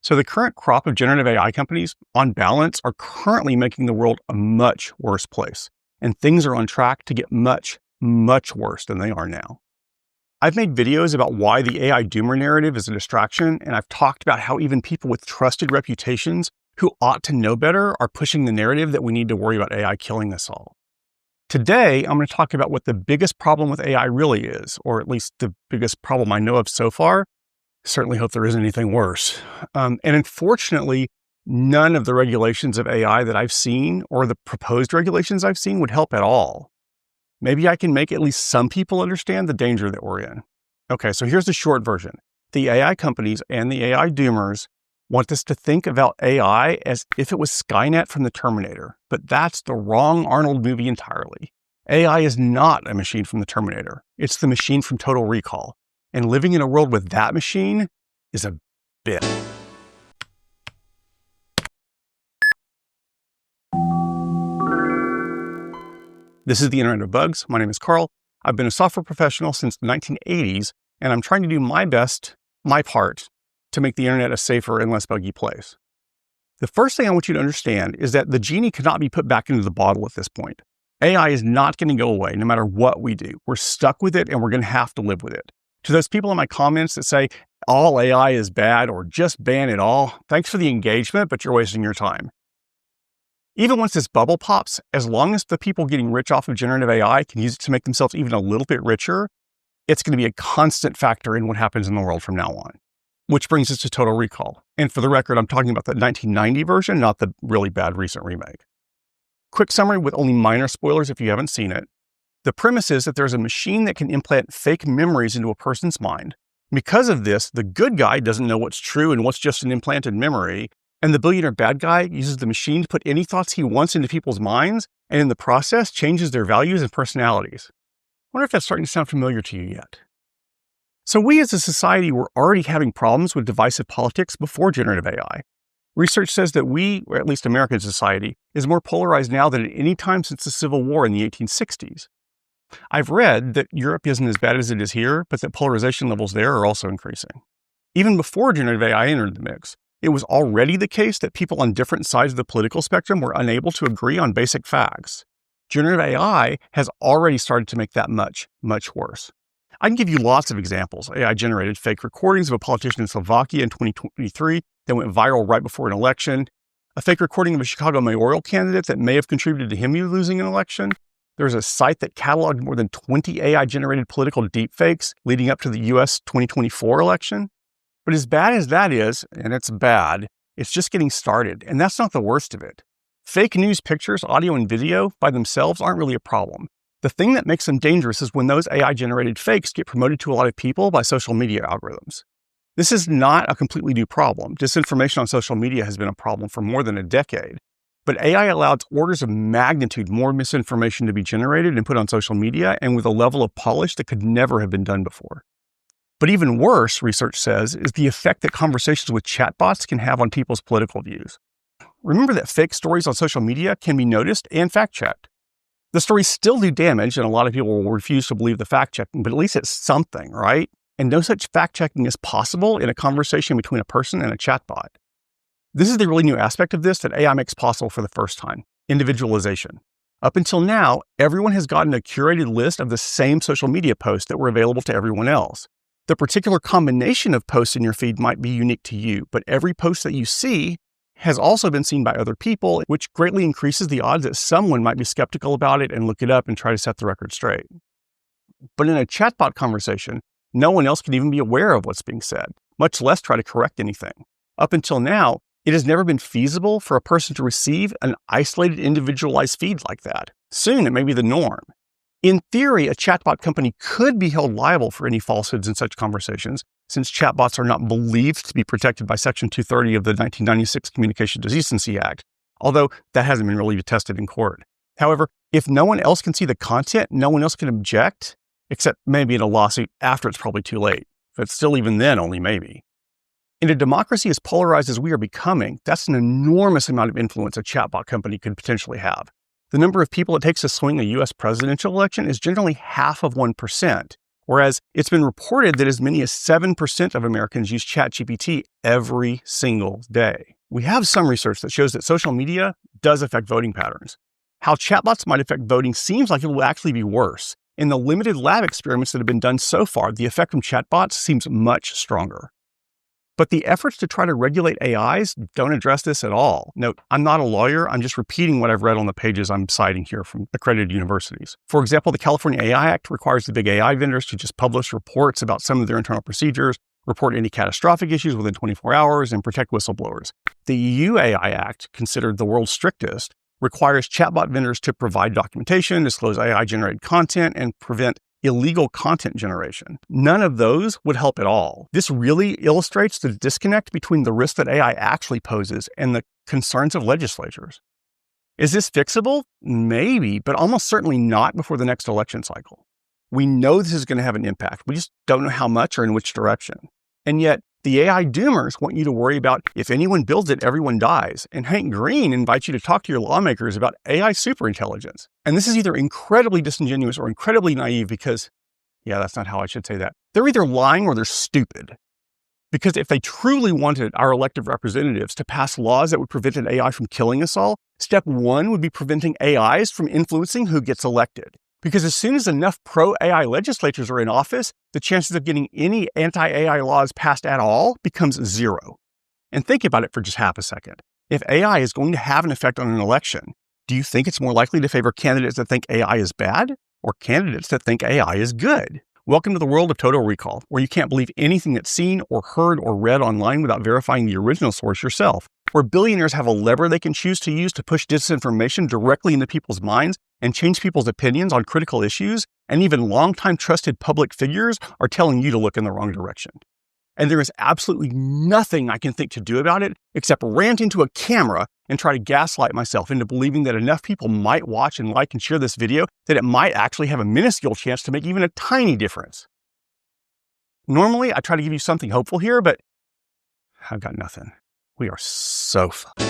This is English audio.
So the current crop of generative AI companies, on balance, are currently making the world a much worse place. And things are on track to get much, much worse than they are now. I've made videos about why the AI doomer narrative is a distraction, and I've talked about how even people with trusted reputations who ought to know better are pushing the narrative that we need to worry about AI killing us all. Today, I'm going to talk about what the biggest problem with AI really is, or at least the biggest problem I know of so far. Certainly hope there isn't anything worse. And unfortunately, none of the regulations of AI that I've seen or the proposed regulations I've seen would help at all. Maybe I can make at least some people understand the danger that we're in. Okay, so here's the short version. The AI companies and the AI doomers want us to think about AI as if it was Skynet from the Terminator, but that's the wrong Arnold movie entirely. AI is not a machine from the Terminator. It's the machine from Total Recall. And living in a world with that machine is a bit. This is the Internet of Bugs. My name is Carl. I've been a software professional since the 1980s, and I'm trying to do my best, my part, to make the internet a safer and less buggy place. The first thing I want you to understand is that the genie cannot be put back into the bottle at this point. AI is not going to go away no matter what we do. We're stuck with it, and we're going to have to live with it. To those people in my comments that say all AI is bad or just ban it all, thanks for the engagement, but you're wasting your time. Even once this bubble pops, as long as the people getting rich off of generative AI can use it to make themselves even a little bit richer, it's going to be a constant factor in what happens in the world from now on. Which brings us to Total Recall. And for the record, I'm talking about the 1990 version, not the really bad recent remake. Quick summary with only minor spoilers if you haven't seen it. The premise is that there's a machine that can implant fake memories into a person's mind. Because of this, the good guy doesn't know what's true and what's just an implanted memory, and the billionaire bad guy uses the machine to put any thoughts he wants into people's minds, and in the process, changes their values and personalities. I wonder if that's starting to sound familiar to you yet. So we as a society were already having problems with divisive politics before generative AI. Research says that we, or at least American society, is more polarized now than at any time since the Civil War in the 1860s. I've read that Europe isn't as bad as it is here, but that polarization levels there are also increasing. Even before generative AI entered the mix, it was already the case that people on different sides of the political spectrum were unable to agree on basic facts. Generative AI has already started to make that much, much worse. I can give you lots of examples. AI generated fake recordings of a politician in Slovakia in 2023 that went viral right before an election, a fake recording of a Chicago mayoral candidate that may have contributed to him losing an election. There's a site that cataloged more than 20 AI-generated political deepfakes leading up to the US 2024 election. But as bad as that is, and it's bad, it's just getting started, and that's not the worst of it. Fake news pictures, audio, and video by themselves aren't really a problem. The thing that makes them dangerous is when those AI-generated fakes get promoted to a lot of people by social media algorithms. This is not a completely new problem. Disinformation on social media has been a problem for more than a decade. But AI allows orders of magnitude more misinformation to be generated and put on social media, and with a level of polish that could never have been done before. But even worse, research says, is the effect that conversations with chatbots can have on people's political views. Remember that fake stories on social media can be noticed and fact-checked. The stories still do damage, and a lot of people will refuse to believe the fact-checking, but at least it's something, right? And no such fact-checking is possible in a conversation between a person and a chatbot. This is the really new aspect of this that AI makes possible for the first time: individualization. Up until now, everyone has gotten a curated list of the same social media posts that were available to everyone else. The particular combination of posts in your feed might be unique to you, but every post that you see has also been seen by other people, which greatly increases the odds that someone might be skeptical about it and look it up and try to set the record straight. But in a chatbot conversation, no one else can even be aware of what's being said, much less try to correct anything. Up until now, it has never been feasible for a person to receive an isolated, individualized feed like that. Soon, it may be the norm. In theory, a chatbot company could be held liable for any falsehoods in such conversations, since chatbots are not believed to be protected by Section 230 of the 1996 Communications Decency Act, although that hasn't been really tested in court. However, if no one else can see the content, no one else can object, except maybe in a lawsuit after it's probably too late. But still, even then, only maybe. In a democracy as polarized as we are becoming, that's an enormous amount of influence a chatbot company could potentially have. The number of people it takes to swing a US presidential election is generally half of 1%, Whereas it's been reported that as many as 7% of Americans use ChatGPT every single day. We have some research that shows that social media does affect voting patterns. How chatbots might affect voting seems like it will actually be worse. In the limited lab experiments that have been done so far, the effect from chatbots seems much stronger. But the efforts to try to regulate AIs don't address this at all. Note, I'm not a lawyer. I'm just repeating what I've read on the pages I'm citing here from accredited universities. For example, the California AI Act requires the big AI vendors to just publish reports about some of their internal procedures, report any catastrophic issues within 24 hours, and protect whistleblowers. The EU AI Act, considered the world's strictest, requires chatbot vendors to provide documentation, disclose AI-generated content, and prevent illegal content generation. None of those would help at all. This really illustrates the disconnect between the risk that AI actually poses and the concerns of legislatures. Is this fixable? Maybe, but almost certainly not before the next election cycle. We know this is going to have an impact. We just don't know how much or in which direction. And yet, the AI doomers want you to worry about if anyone builds it, everyone dies. And Hank Green invites you to talk to your lawmakers about AI superintelligence. And this is either incredibly disingenuous or incredibly naive because, yeah, that's not how I should say that. They're either lying or they're stupid. Because if they truly wanted our elected representatives to pass laws that would prevent an AI from killing us all, step one would be preventing AIs from influencing who gets elected. Because as soon as enough pro-AI legislatures are in office, the chances of getting any anti-AI laws passed at all becomes zero. And think about it for just half a second. If AI is going to have an effect on an election, do you think it's more likely to favor candidates that think AI is bad or candidates that think AI is good? Welcome to the world of Total Recall, where you can't believe anything that's seen or heard or read online without verifying the original source yourself. Where billionaires have a lever they can choose to use to push disinformation directly into people's minds and change people's opinions on critical issues, and even longtime trusted public figures are telling you to look in the wrong direction. And there is absolutely nothing I can think to do about it except rant into a camera and try to gaslight myself into believing that enough people might watch and like and share this video that it might actually have a minuscule chance to make even a tiny difference. Normally, I try to give you something hopeful here, but I've got nothing. We are so fucked.